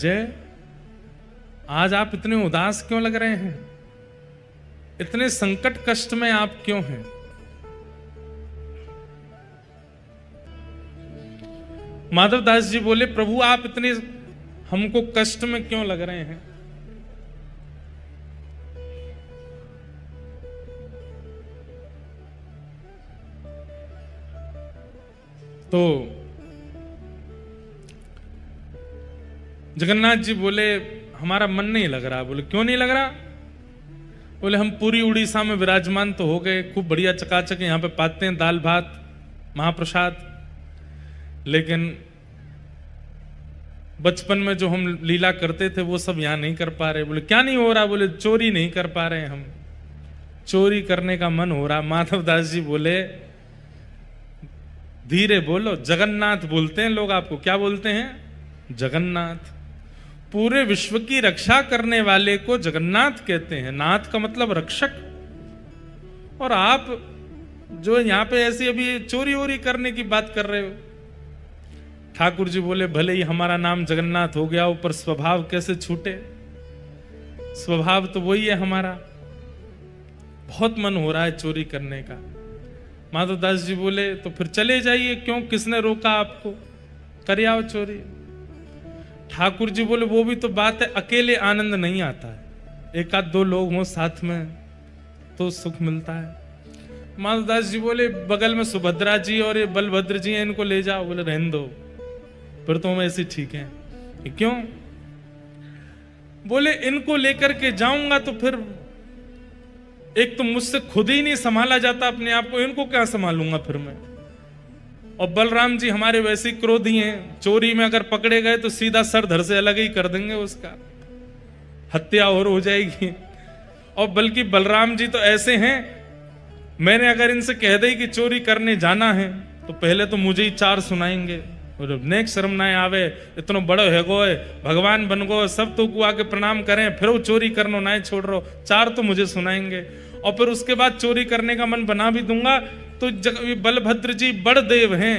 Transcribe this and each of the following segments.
अजय, आज आप इतने उदास क्यों लग रहे हैं? इतने संकट कष्ट में आप क्यों हैं? माधवदास जी बोले, प्रभु आप इतने हमको कष्ट में क्यों लग रहे हैं? तो जगन्नाथ जी बोले, हमारा मन नहीं लग रहा। बोले क्यों नहीं लग रहा? बोले हम पूरी उड़ीसा में विराजमान तो हो गए, खूब बढ़िया चकाचक यहाँ पे पाते हैं दाल भात महाप्रसाद, लेकिन बचपन में जो हम लीला करते थे वो सब यहाँ नहीं कर पा रहे। बोले क्या नहीं हो रहा? बोले चोरी नहीं कर पा रहे हम, चोरी करने का मन हो रहा। माधवदास जी बोले धीरे बोलो, जगन्नाथ बोलते हैं लोग आपको। क्या बोलते हैं? जगन्नाथ। पूरे विश्व की रक्षा करने वाले को जगन्नाथ कहते हैं। नाथ का मतलब रक्षक। और आप जो यहाँ पे ऐसी अभी चोरी वोरी करने की बात कर रहे हो। ठाकुर जी बोले भले ही हमारा नाम जगन्नाथ हो गया, ऊपर स्वभाव कैसे छूटे? स्वभाव तो वही है हमारा। बहुत मन हो रहा है चोरी करने का। माधवदास जी बोले तो फिर चले जाइए, क्यों, किसने रोका आपको? कर आओ चोरी। ठाकुर जी बोले वो भी तो बात है, अकेले आनंद नहीं आता है, एक आध दो लोग हों साथ में तो सुख मिलता है। माधवदास जी बोले बगल में सुभद्रा जी और ये बलभद्र जी हैं, इनको ले जाओ। बोले रहने दो, फिर तो हम ऐसे ठीक हैं। क्यों? बोले इनको लेकर के जाऊंगा तो फिर एक तो मुझसे खुद ही नहीं संभाला जाता अपने आप को, इनको क्या संभालूंगा फिर मैं? और बलराम जी हमारे वैसे ही क्रोधी हैं, चोरी में अगर पकड़े गए तो सीधा सर धड़ से अलग ही कर देंगे, उसका हत्या और हो जाएगी। और बल्कि बलराम जी तो ऐसे हैं, मैंने अगर इनसे कह दी कि चोरी करने जाना है तो पहले तो मुझे ही चार सुनाएंगे। और नेक्स्ट शर्म ना आवे, इतना बड़ो है गो, भगवान बन गो, सब तो कुआ के प्रणाम करें, फिर वो चोरी करनो ना छोड़ रहो, चार तो मुझे सुनाएंगे। और फिर उसके बाद चोरी करने का मन बना भी दूंगा तो बलभद्र जी बड़ देव हैं,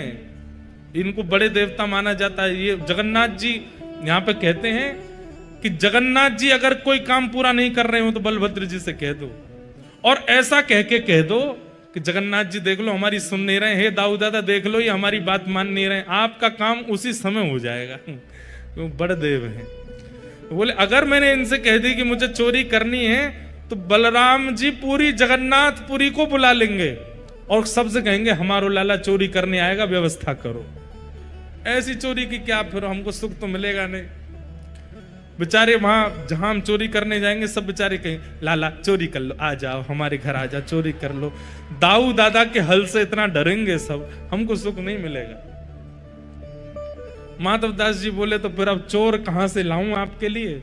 इनको बड़े देवता माना जाता है। ये जगन्नाथ जी यहाँ पे कहते हैं कि जगन्नाथ जी अगर कोई काम पूरा नहीं कर रहे हो तो बलभद्र जी से कह दो, और ऐसा कह के कह दो कि जगन्नाथ जी देख लो हमारी सुन नहीं रहे, हे दाऊ दादा देख लो ये हमारी बात मान नहीं रहे, आपका काम उसी समय हो जाएगा। वो बड़े देव हैं। बोले अगर मैंने इनसे कह दी कि मुझे चोरी करनी है तो बलराम जी पूरी जगन्नाथपुरी को बुला लेंगे और सबसे कहेंगे हमारो लाला चोरी करने आएगा, व्यवस्था करो। ऐसी चोरी की क्या, फिर हमको सुख तो मिलेगा नहीं। बेचारे वहां जहां हम चोरी करने जाएंगे सब बेचारे कहें लाला चोरी कर लो, आ जाओ हमारे घर आ जाओ, चोरी कर लो। दाऊ दादा के हल से इतना डरेंगे सब, हमको सुख नहीं मिलेगा। माधवदास जी बोले तो फिर अब चोर कहां से लाऊं आपके लिए?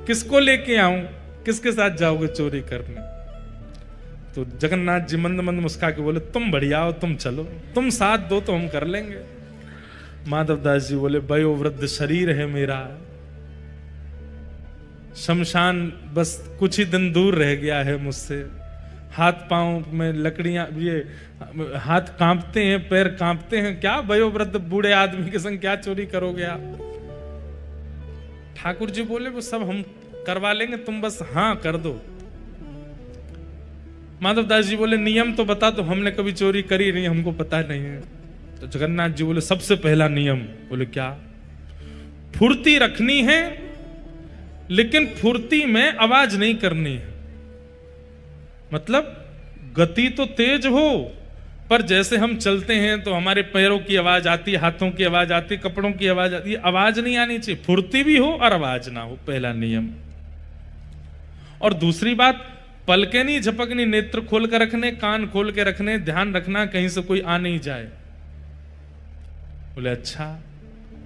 किसको लेके आऊं? किसके साथ जाओगे चोरी करने? तो जगन्नाथ जी मंद मंद मुस्का के बोले तुम बढ़िया हो, तुम चलो, तुम साथ दो तो हम कर लेंगे। माधवदास जी बोले वयोवृद्ध शरीर है मेरा, शमशान बस कुछ ही दिन दूर रह गया है मुझसे, हाथ पांव में लकड़ियां, ये हाथ कांपते हैं, पैर कांपते हैं, क्या वयोवृद्ध बूढ़े आदमी के संग क्या चोरी करोगे आप? ठाकुर जी बोले वो सब हम करवा लेंगे, तुम बस हाँ कर दो। माधवदास जी बोले नियम तो बता दो, हमने कभी चोरी करी नहीं, हमको पता नहीं है। तो जगन्नाथ जी बोले सबसे पहला नियम, बोले क्या? फुर्ती रखनी है लेकिन फुर्ती में आवाज नहीं करनी है। मतलब गति तो तेज हो पर जैसे हम चलते हैं तो हमारे पैरों की आवाज आती है, हाथों की आवाज आती है, कपड़ों की आवाज आती है, आवाज नहीं आनी चाहिए, फुर्ती भी हो और आवाज ना हो, पहला नियम। और दूसरी बात, पलके नहीं झपकनी, नेत्र खोल कर रखने, कान खोल के रखने, ध्यान रखना कहीं से कोई आ नहीं जाए। बोले अच्छा,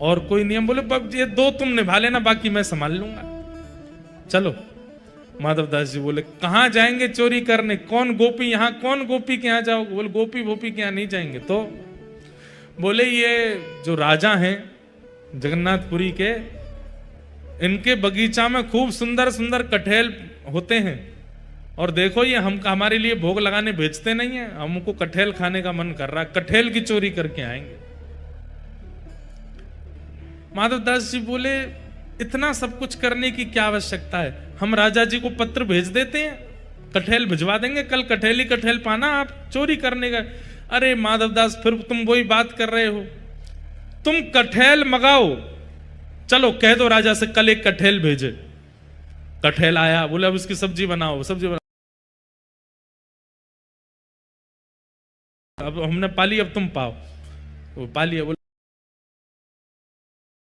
और कोई नियम? बोले ये दो तुम निभा लेना, बाकी मैं संभाल लूंगा। चलो। माधवदास जी बोले कहां जाएंगे चोरी करने? कौन गोपी, यहां कौन गोपी के यहां जाओगे? बोले गोपी भोपी के यहां नहीं जाएंगे। तो बोले ये जो राजा हैं जगन्नाथपुरी के, इनके बगीचा में खूब सुंदर सुंदर कटहल होते हैं, और देखो ये हम हमारे लिए भोग लगाने भेजते नहीं है, हमको कटहल खाने का मन कर रहा है, कटहल की चोरी करके आएंगे। माधवदास जी बोले इतना सब कुछ करने की क्या आवश्यकता है, हम राजा जी को पत्र भेज देते हैं, कठेल भिजवा देंगे, कल कठेल ही कठेल पाना, आप चोरी करने का। अरे माधवदास फिर तुम वही बात कर रहे हो, तुम कठेल मंगाओ, चलो कह दो राजा से कल एक कठेल भेजे। कठेल आया, बोले अब उसकी सब्जी बनाओ, सब्जी बनाओ, अब हमने पाली अब तुम पाओ, वो पाली। बोले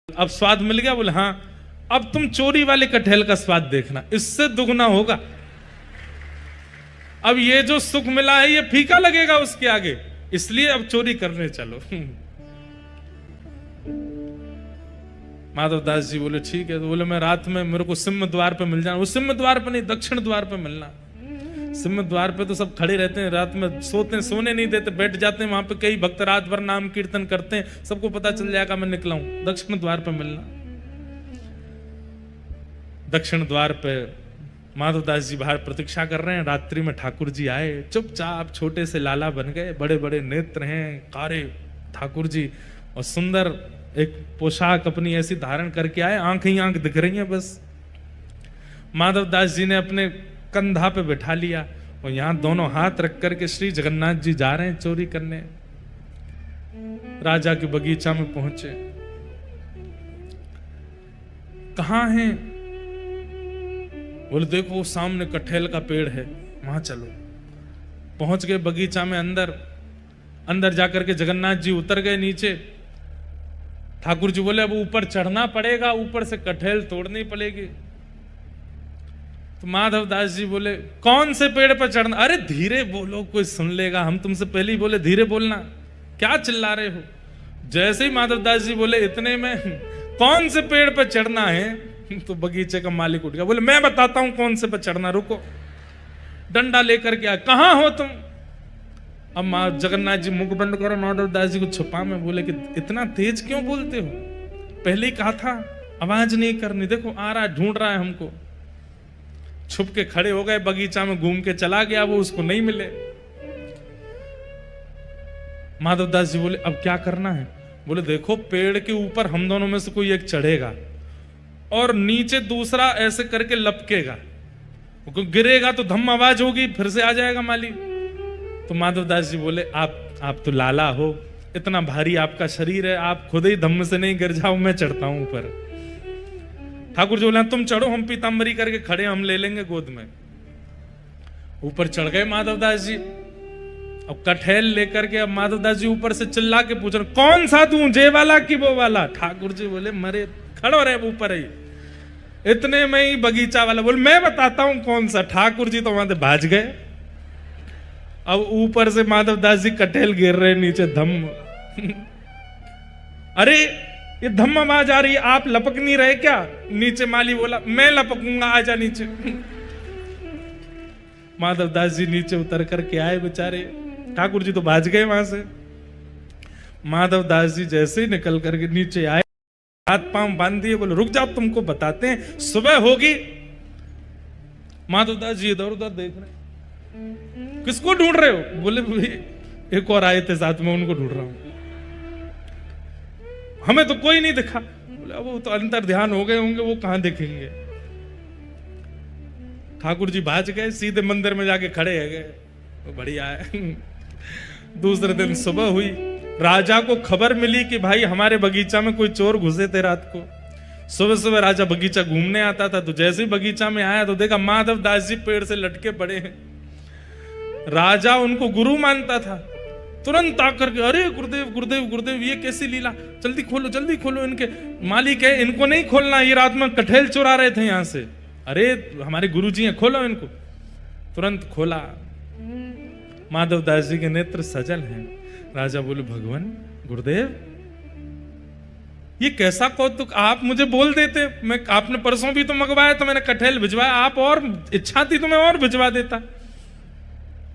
अब स्वाद मिल गया, बोले हाँ अब तुम चोरी वाले कठेल का स्वाद देखना, इससे दुगना होगा। अब ये जो सुख मिला है ये फीका लगेगा उसके आगे, इसलिए अब चोरी करने चलो। माधवदास जी बोले ठीक है। तो बोले मैं रात में मेरे को सिंह द्वार पे मिल जाना। वो सिंह द्वार पे नहीं, दक्षिण द्वार पे मिलना। सिंह द्वार पे तो सब खड़े रहते हैं, रात में सोते, सोने नहीं देते, बैठ जाते हैं वहां पे। कई भक्त रात भर नाम कीर्तन करते हैं, सबको पता चल जाएगा मैं निकला हूं। दक्षिण द्वार पे मिलना। दक्षिण द्वार पे माधवदास जी बाहर प्रतीक्षा कर रहे हैं। रात्रि में ठाकुर जी आए, चुपचाप छोटे से लाला बन गए, बड़े बड़े नेत्र हैं, कारे ठाकुर जी, और सुंदर एक पोशाक अपनी ऐसी धारण करके आए, आंख ही आंख दिख रही है बस। माधवदास जी ने अपने कंधा पे बैठा लिया और यहां दोनों हाथ रख करके श्री जगन्नाथ जी जा रहे हैं चोरी करने। राजा के बगीचा में पहुंचे। कहां हैं? बोले देखो वो सामने कठेल का पेड़ है, वहां चलो। पहुंच गए बगीचा में, अंदर जाकर के जगन्नाथ जी उतर गए नीचे। ठाकुर जी बोले अब ऊपर चढ़ना पड़ेगा, ऊपर से कठेल तोड़नी पड़ेगी। तो माधवदास जी बोले कौन से पेड़ पर चढ़ना? अरे धीरे बोलो, कोई सुन लेगा, हम तुमसे पहले ही बोले धीरे बोलना, क्या चिल्ला रहे हो? जैसे ही माधवदास जी बोले इतने में कौन से पेड़ पर चढ़ना है, तो बगीचे का मालिक उठ गया। बोले मैं बताता हूं कौन से पर चढ़ना, रुको। डंडा लेकर के आया, कहां हो तुम? अब जगन्नाथ जी मुख बंद करो, माधवदास जी को छुपा में बोले कि इतना तेज क्यों बोलते हो? पहले ही कहा था आवाज नहीं करनी, देखो आ रहा है, ढूंढ रहा है हमको। छुप के खड़े हो गए, बगीचा में घूम के चला गया, वो उसको नहीं मिले। माधवदास जी बोले अब क्या करना है? बोले देखो पेड़ के ऊपर हम दोनों में से कोई एक चढ़ेगा और नीचे दूसरा ऐसे करके लपकेगा, गिरेगा तो धम आवाज होगी, फिर से आ जाएगा माली। तो माधवदास जी बोले आप तो लाला हो, इतना भारी आपका शरीर है, आप खुद ही धम्म से नहीं गिर जाओ, मैं चढ़ता हूं ऊपर। ठाकुर जी बोले तुम चढ़ो, हम पीताम्बरी करके खड़े, हम ले लेंगे गोद में। ऊपर चढ़ गए माधवदास जी। अब कठेल लेकर के अब माधवदास जी ऊपर से चिल्ला के पूछ रहे कौन सा तू, जे वाला कि वो वाला? ठाकुर जी बोले मरे खड़ो रहे ऊपर ही। इतने में ही बगीचा वाला बोले मैं बताता हूं कौन सा। ठाकुर जी तो वहां से भाज गए। अब ऊपर से माधवदास जी कठेल गिर रहे नीचे, धम्म। अरे ये धम्म आवाज आ रही है, आप लपक नहीं रहे क्या? नीचे माली बोला मैं लपकूंगा, आजा नीचे। माधवदास जी नीचे उतर करके आए बेचारे, ठाकुर जी तो भाज गए वहां से। माधवदास जी जैसे ही निकल करके नीचे आए, हाथ पांव बांध दिए, बोले रुक जाओ तुमको बताते हैं, सुबह होगी। माधवदास जी इधर उधर देख रहे, किसको ढूंढ रहे हो? बोले एक और आए थे साथ में, उनको ढूंढ रहा हूं, हमें तो कोई नहीं दिखा। बोले वो तो अंतर ध्यान हो गए होंगे, वो कहां देखेंगे। ठाकुर जी भाज गए, सीधे मंदिर में जाके खड़े है गए, तो बढ़िया है। दूसरे दिन सुबह हुई, राजा को खबर मिली कि भाई हमारे बगीचा में कोई चोर घुसे थे रात को। सुबह सुबह राजा बगीचा घूमने आता था, तो जैसे ही बगीचा में आया तो देखा माधवदास जी पेड़ से लटके पड़े हैं। राजा उनको गुरु मानता था, तुरंत आकर के अरे गुरुदेव गुरुदेव गुरुदेव, ये कैसी लीला, जल्दी खोलो इनके। मालिक है इनको नहीं खोलना, ये रात में कठेल चुरा रहे थे यहां से। अरे हमारे गुरुजी हैं, खोलो इनको। तुरंत खोला, माधवदास जी के नेत्र सजल हैं। राजा बोले भगवान गुरुदेव ये कैसा कौतुक, आप मुझे बोल देते, मैं आपने परसों भी तो मंगवाया तो मैंने कठेल भिजवाया, आप और इच्छा थी तो मैं और भिजवा देता।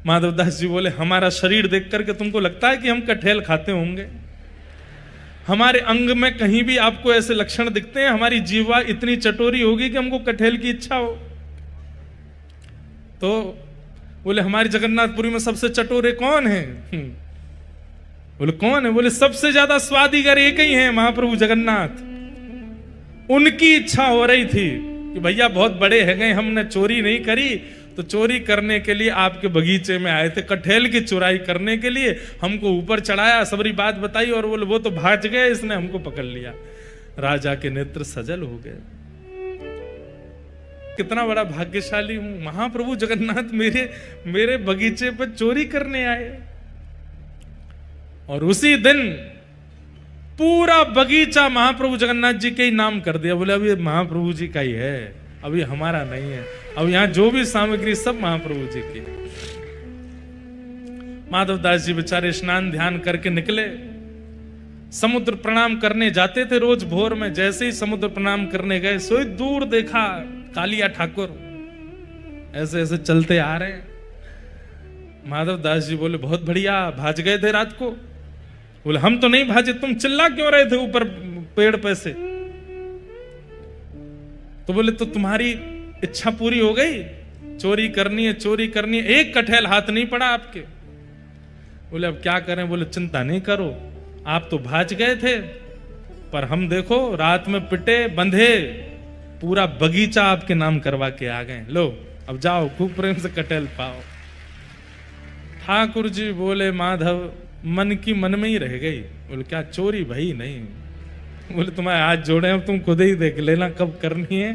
माधवदास जी बोले हमारा शरीर देख करके तुमको लगता है कि हम कठेल खाते होंगे? हमारे अंग में कहीं भी आपको ऐसे लक्षण दिखते हैं? हमारी जीवा इतनी चटोरी होगी कि हमको कठेल की इच्छा हो? तो बोले हमारी जगन्नाथपुरी में सबसे चटोरे कौन है? बोले कौन है? बोले सबसे ज्यादा स्वादिगर एक ही है, महाप्रभु जगन्नाथ। उनकी इच्छा हो रही थी कि भैया बहुत बड़े है गए, हमने चोरी नहीं करी, तो चोरी करने के लिए आपके बगीचे में आए थे, कटहल की चुराई करने के लिए हमको ऊपर चढ़ाया, सबरी बात बताई और बोले वो तो भाग गए, इसने हमको पकड़ लिया। राजा के नेत्र सजल हो गए, कितना बड़ा भाग्यशाली हूं, महाप्रभु जगन्नाथ मेरे बगीचे पर चोरी करने आए। और उसी दिन पूरा बगीचा महाप्रभु जगन्नाथ जी के ही नाम कर दिया। बोले अभी महाप्रभु जी का ही है, अभी हमारा नहीं है, अब यहां जो भी सामग्री सब महाप्रभु जी की। माधवदास जी बेचारे स्नान ध्यान करके निकले, समुद्र प्रणाम करने जाते थे रोज भोर में। जैसे ही समुद्र प्रणाम करने गए, सोई दूर देखा कालिया ठाकुर ऐसे ऐसे चलते आ रहे हैं। माधवदास जी बोले बहुत बढ़िया, भाज गए थे रात को? बोले हम तो नहीं भाजे, तुम चिल्ला क्यों रहे थे ऊपर पेड़ पे से? तो बोले तो तुम्हारी इच्छा पूरी हो गई, चोरी करनी है, चोरी करनी है, एक कटहल हाथ नहीं पड़ा आपके। बोले अब क्या करें? बोले चिंता नहीं करो, आप तो भाज गए थे, पर हम देखो रात में पिटे बंधे पूरा बगीचा आपके नाम करवा के आ गए, लो अब जाओ खूब प्रेम से कटहल पाओ। ठाकुर जी बोले माधव मन की मन में ही रह गई। बोले क्या चोरी? भाई नहीं। बोले तुम्हारे हाथ जोड़े, अब तुम खुद ही देख लेना कब करनी है।